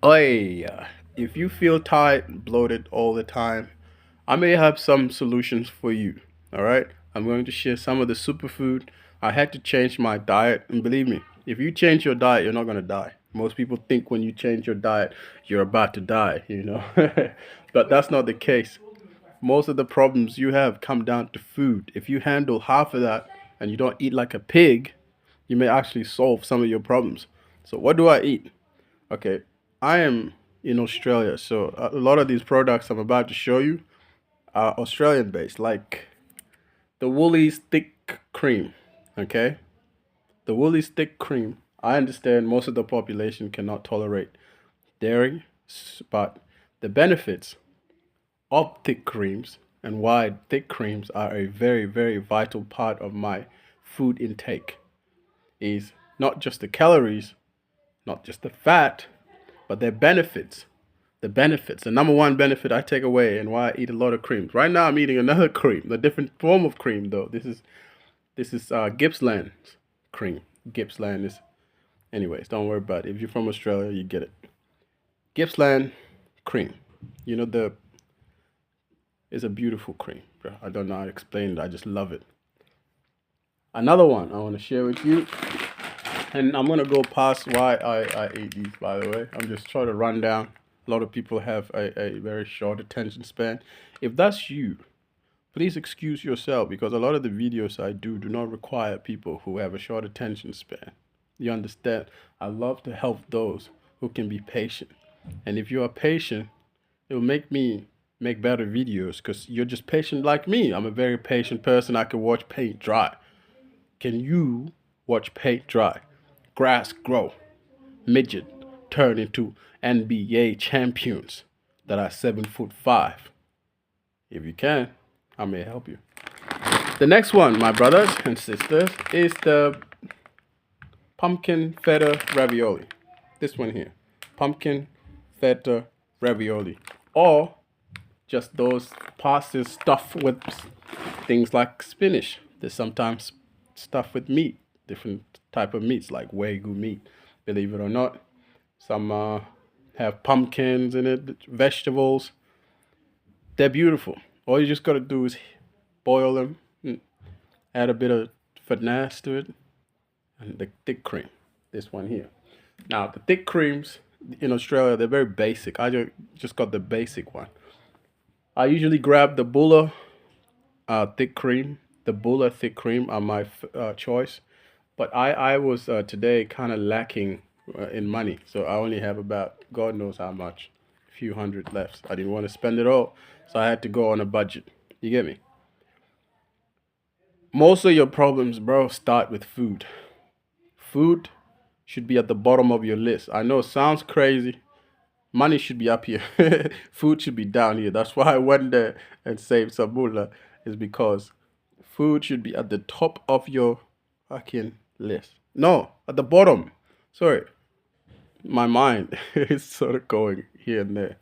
Oh, yeah. If you feel tired and bloated all the time, I may have some solutions for you. All right. I'm going to share some of the superfood. I had to change my diet, and believe me, if you change your diet, you're not going to die. Most people think when you change your diet, you're about to die, but that's not the case. Most of the problems you have come down to food. If you handle half of that and you don't eat like a pig, you may actually solve some of your problems. So, what do I eat? Okay, I am in Australia, so a lot of these products I'm about to show you are Australian based, like the Woolies thick cream. Okay, the Woolies thick cream. I understand most of the population cannot tolerate dairy, but the benefits of thick creams and why thick creams are a very, very vital part of my food intake is not just the calories, not just the fat, but their benefits. The benefits. The number one benefit I take away and why I eat a lot of creams. Right now I'm eating another cream, a different form of cream though. This is Gippsland's cream. Gippsland is, anyways, don't worry about it. If you're from Australia, you get it. Gippsland cream. You know the It's a beautiful cream, bro. I don't know how to explain it. I just love it. Another one I want to share with you, and I'm gonna go past why I eat these. By the way, I'm just trying to run down. A lot of people have a very short attention span. If that's you, please excuse yourself because a lot of the videos I do not require people who have a short attention span. You understand? I love to help those who can be patient. And if you are patient, it will make me make better videos because you're just patient like me. I'm a very patient person. I can watch paint dry. Can you watch paint dry? Grass grow. Midget turn into NBA champions that are 7'5". If you can, I may help you. The next one, my brothers and sisters, is the pumpkin feta ravioli. This one here. Pumpkin feta ravioli. Or just those pastas stuffed with things like spinach. There's sometimes stuffed with meat, different type of meats like wagyu meat. Believe it or not, some have pumpkins in it, vegetables. They're beautiful. All you just gotta do is boil them, add a bit of finesse to it, and the thick cream. This one here. Now the thick creams in Australia they're very basic. I just got the basic one. I usually grab the Bulla thick cream. The Bulla thick cream are my choice. But I was today kind of lacking in money. So I only have about, God knows how much, a few hundred left. I didn't want to spend it all. So I had to go on a budget. You get me? Most of your problems, bro, start with food. Food should be at the bottom of your list. I know it sounds crazy. Money should be up here. Food should be down here. That's why I went there and saved some moolah. Is because food should be at the top of your fucking list. No, at the bottom. Sorry, my mind is sort of going here and there.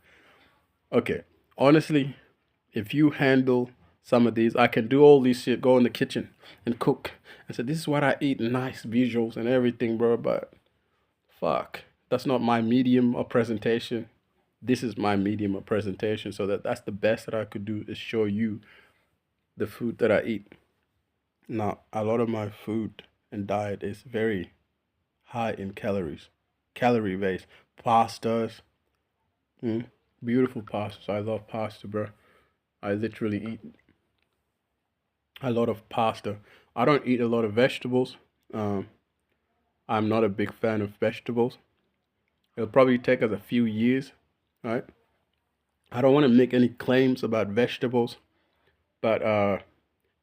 Okay, honestly, if you handle some of these, I can do all these shit. Go in the kitchen and cook. And say this is what I eat. Nice visuals and everything, bro. But fuck, that's not my medium of presentation. This is my medium of presentation. So that's the best that I could do is show you the food that I eat. Now, a lot of my food and diet is very high in calories, calorie based. Pastas, mm, beautiful pastas. I love pasta, bro. I literally eat a lot of pasta. I don't eat a lot of vegetables. Um, I'm not a big fan of vegetables. It'll probably take us a few years, right? I don't want to make any claims about vegetables, but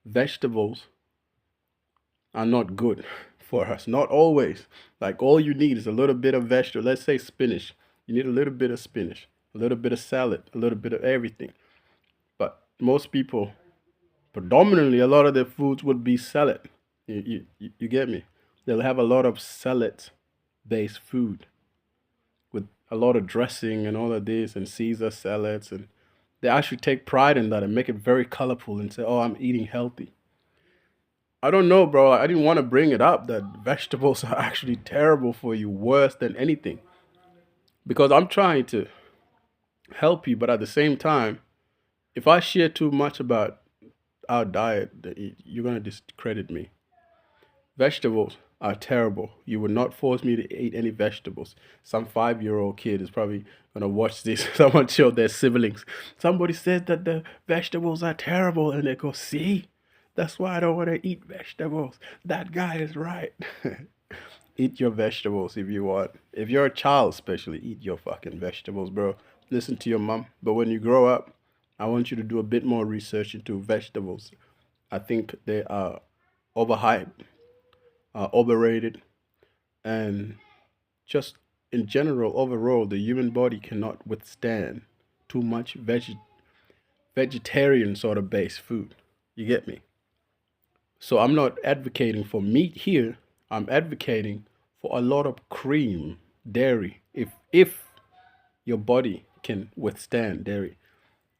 vegetables are not good for us. Not always. Like all you need is a little bit of vegetable. Let's say spinach. You need a little bit of spinach, a little bit of salad, a little bit of everything. But most people, predominantly, a lot of their foods would be salad. You get me? They'll have a lot of salad based food with a lot of dressing and all of this and Caesar salads. And they actually take pride in that and make it very colorful and say, oh, I'm eating healthy. I don't know, bro. I didn't want to bring it up that vegetables are actually terrible for you, worse than anything. because I'm trying to help you, but at the same time, if I share too much about our diet, you're gonna discredit me. Vegetables are terrible. You would not force me to eat any vegetables. Some 5-year-old kid is probably gonna watch this. Someone showed their siblings. Somebody said that the vegetables are terrible, and they go, "See, that's why I don't want to eat vegetables. That guy is right." Eat your vegetables if you want. If you're a child, especially, eat your fucking vegetables, bro. Listen to your mom. But when you grow up, I want you to do a bit more research into vegetables. I think they are overhyped, overrated, and just in general, overall, the human body cannot withstand too much vegetarian sort of based food. You get me? So I'm not advocating for meat here. I'm advocating for a lot of cream, dairy, if your body can withstand dairy.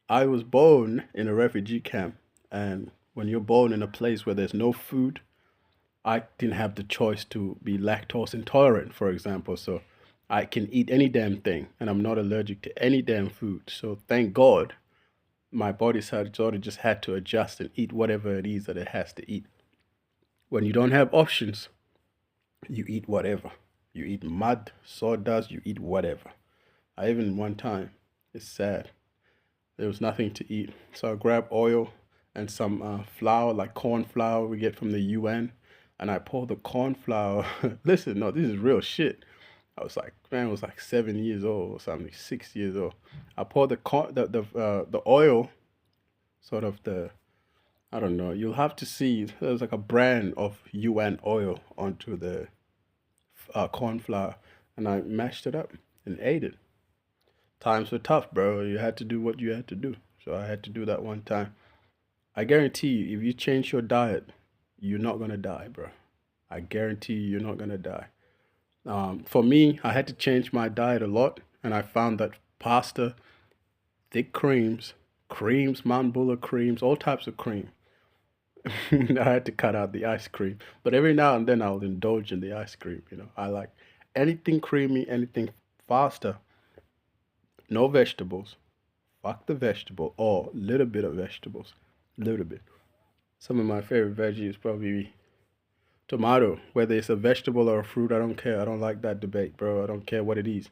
I was born in a refugee camp, and when you're born in a place where there's no food, I didn't have the choice to be lactose intolerant, for example. So I can eat any damn thing, and I'm not allergic to any damn food. So thank God my body sort of just had to adjust and eat whatever it is that it has to eat. When you don't have options, you eat whatever. You eat mud, sawdust, you eat whatever. I even one time, it's sad, there was nothing to eat. So I grabbed oil and some flour, like corn flour we get from the UN, and I poured the corn flour. Listen, no, this is real shit. I was like, man, I was like 7 years old or something, 6 years old. I poured the oil, sort of the, I don't know. You'll have to see. There's like a brand of UN oil onto the corn flour, and I mashed it up and ate it. Times were tough, bro. You had to do what you had to do. So I had to do that one time. I guarantee you, if you change your diet, you're not gonna die, bro. I guarantee you, you're not gonna die. For me, I had to change my diet a lot, and I found that pasta, thick creams, Mount Buller creams, all types of cream. I had to cut out the ice cream, but every now and then I'll indulge in the ice cream. I like anything creamy, anything faster. No vegetables. Fuck the vegetable, or little bit of vegetables, little bit. Some of my favorite veggies probably tomato, whether it's a vegetable or a fruit. I don't care. I don't like that debate, bro. I don't care what it is.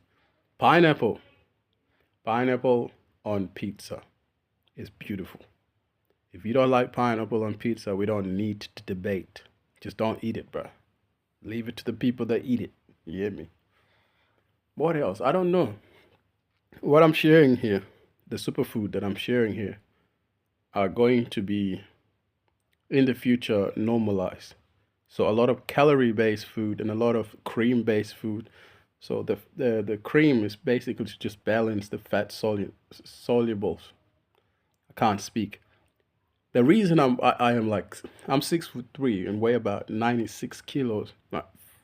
Pineapple, pineapple on pizza is beautiful. If you don't like pineapple on pizza, we don't need to debate. Just don't eat it, bro. Leave it to the people that eat it. You hear me? What else? I don't know. What I'm sharing here, the superfood that I'm sharing here, are going to be in the future normalized. So a lot of calorie-based food and a lot of cream-based food. So the cream is basically to just balance the fat solubles. I can't speak. The reason I am like I'm 6'3" and weigh about 96 kilos.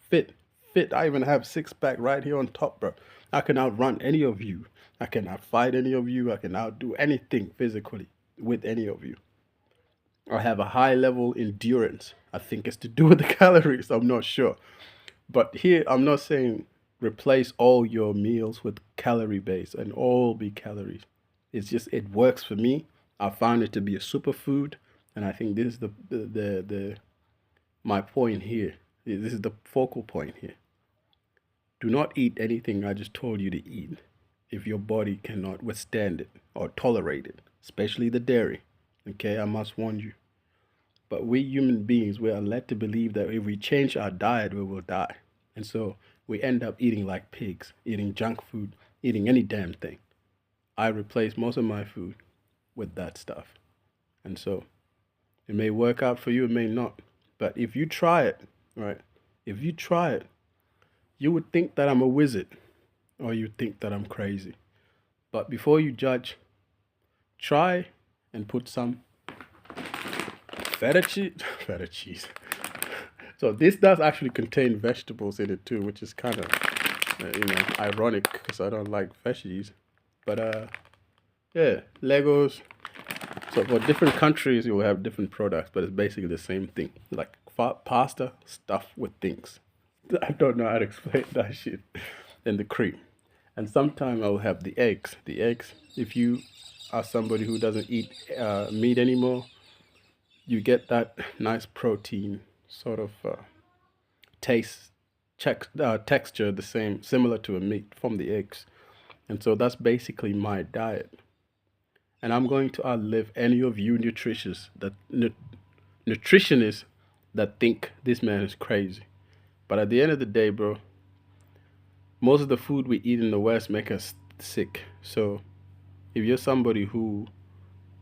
Fit, fit. I even have six pack right here on top, bro. I can outrun any of you. I can outfight any of you. I can outdo anything physically with any of you. I have a high level endurance. I think it's to do with the calories. I'm not sure. But here, I'm not saying replace all your meals with calorie base and all be calories. It's just, it works for me. I found it to be a superfood. And I think this is the my point here. This is the focal point here. Do not eat anything I just told you to eat if your body cannot withstand it or tolerate it, especially the dairy. Okay, I must warn you. But we human beings, we are led to believe that if we change our diet, we will die. And so we end up eating like pigs, eating junk food, eating any damn thing. I replace most of my food with that stuff. And so it may work out for you, it may not. But if you try it, right? If you try it, you would think that I'm a wizard or you think that I'm crazy. But before you judge, try and put some feta cheese. Feta cheese. So this does actually contain vegetables in it too, which is kind of, ironic because I don't like veggies. But yeah, Legos. So for different countries, you will have different products, but it's basically the same thing. Like pasta stuffed with things. I don't know how to explain that shit. And the cream. And sometimes I'll have the eggs. The eggs, if you are somebody who doesn't eat meat anymore, you get that nice protein sort of taste, texture, the same, similar to a meat from the eggs. And so that's basically my diet. And I'm going to outlive any of you nutritionists that think this man is crazy. But at the end of the day, bro, most of the food we eat in the West make us sick. So if you're somebody who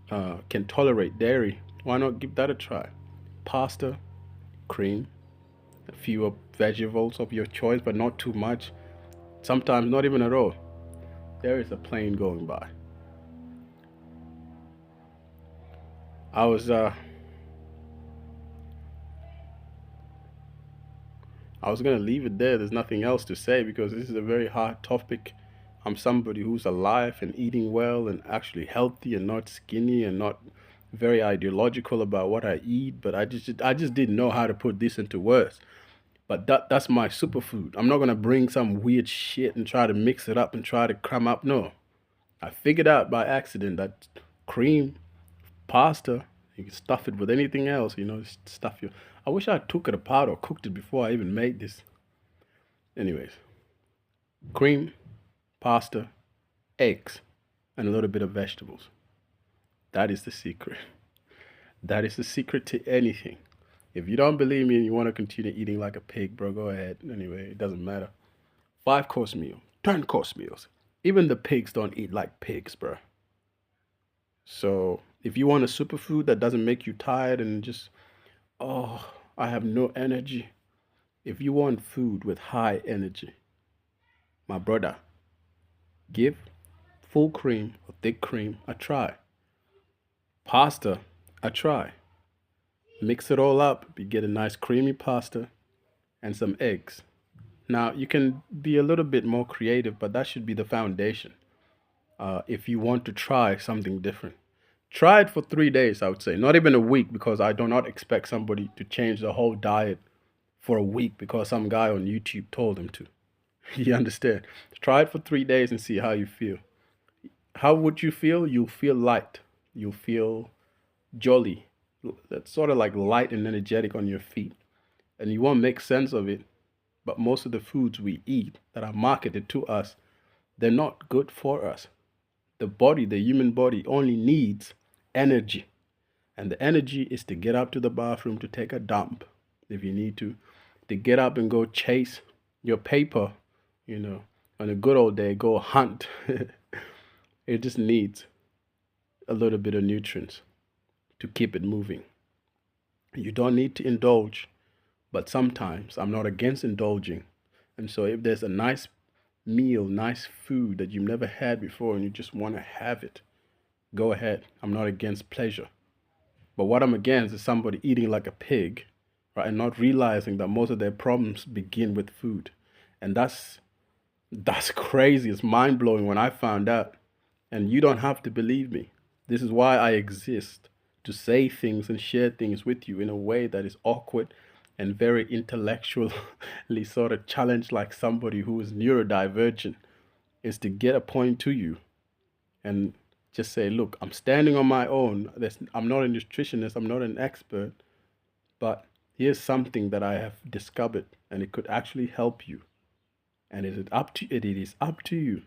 can tolerate dairy, why not give that a try? Pasta, cream, a few of vegetables of your choice, but not too much. Sometimes not even at all. There is a plane going by. I was uh I was gonna leave it there. There's nothing else to say because this is a very hard topic. I'm somebody who's alive and eating well and actually healthy and not skinny and not very ideological about what I eat, but I just didn't know how to put this into words. But that's my superfood. I'm not gonna bring some weird shit and try to mix it up and try to cram up. No. I figured out by accident that cream, pasta, you can stuff it with anything else, just stuff you. I wish I took it apart or cooked it before I even made this. Anyways, cream, pasta, eggs, and a little bit of vegetables. That is the secret. That is the secret to anything. If you don't believe me and you want to continue eating like a pig, bro, go ahead. Anyway, it doesn't matter. 5 course meal, 10 course meals. Even the pigs don't eat like pigs, bro. So if you want a superfood that doesn't make you tired and just, oh, I have no energy. If you want food with high energy, my brother, give full cream or thick cream a try. Pasta, a try. Mix it all up. You get a nice creamy pasta and some eggs. Now, you can be a little bit more creative, but that should be the foundation if you want to try something different. Try it for 3 days, I would say. Not even a week, because I do not expect somebody to change the whole diet for a week because some guy on YouTube told them to. You understand? Try it for 3 days and see how you feel. How would you feel? You'll feel light. You'll feel jolly. That's sort of like light and energetic on your feet. And you won't make sense of it. But most of the foods we eat that are marketed to us, they're not good for us. The body, the human body, only needs energy. And the energy is to get up to the bathroom to take a dump if you need to get up and go chase your paper, you know, on a good old day, go hunt. It just needs a little bit of nutrients to keep it moving. You don't need to indulge, but sometimes I'm not against indulging. And so if there's a nice meal, nice food that you've never had before and you just want to have it, go ahead. I'm not against pleasure. But what I'm against is somebody eating like a pig, right, and not realizing that most of their problems begin with food. And that's crazy. It's mind blowing when I found out. And you don't have to believe me. This is why I exist, to say things and share things with you in a way that is awkward and very intellectually sort of challenged, like somebody who is neurodivergent, is to get a point to you and just say, look, I'm standing on my own. I'm not a nutritionist, I'm not an expert, but here's something that I have discovered and it could actually help you. And it is up to you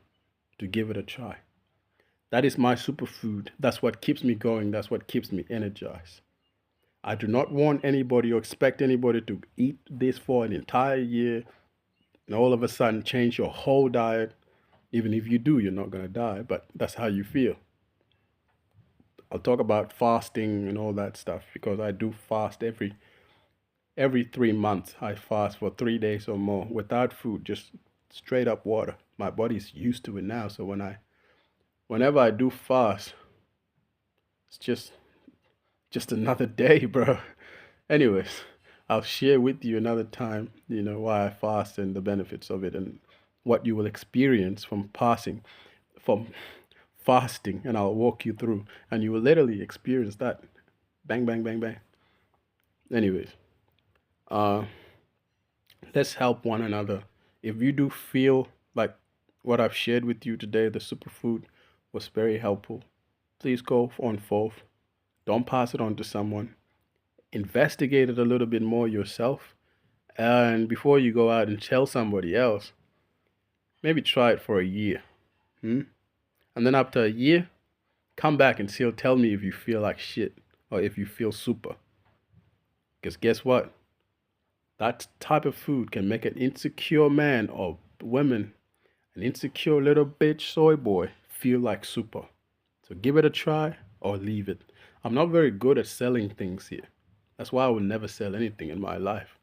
to give it a try. That is my superfood. That's what keeps me going. That's what keeps me energized. I do not want anybody or expect anybody to eat this for an entire year and all of a sudden change your whole diet. Even if you do, you're not going to die, but that's how you feel. I'll talk about fasting and all that stuff because I do fast every 3 months. I fast for 3 days or more without food, just straight up water. My body's used to it now, so whenever I do fast, it's just another day, bro. Anyways, I'll share with you another time, why I fast and the benefits of it and what you will experience from fasting, and I'll walk you through, and you will literally experience that. Bang, bang, bang, bang. Anyways, uh, let's help one another. If you do feel like what I've shared with you today, the superfood, was very helpful, please go on forth. Don't pass it on to someone. Investigate it a little bit more yourself. And before you go out and tell somebody else, maybe try it for a year. Hmm? And then after a year, come back and still tell me if you feel like shit or if you feel super. Because guess what? That type of food can make an insecure man or woman, an insecure little bitch soy boy, feel like super. So give it a try or leave it. I'm not very good at selling things here. That's why I will never sell anything in my life.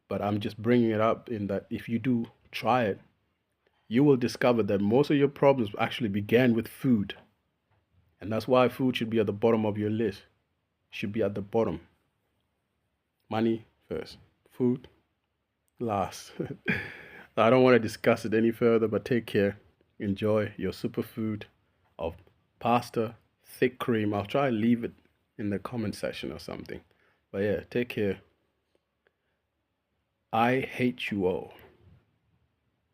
But I'm just bringing it up in that if you do try it, you will discover that most of your problems actually began with food. And that's why food should be at the bottom of your list. Should be at the bottom. Money first, food last. I don't want to discuss it any further, but take care. Enjoy your superfood of pasta, thick cream. I'll try and leave it in the comment section or something. But yeah, take care. I hate you all.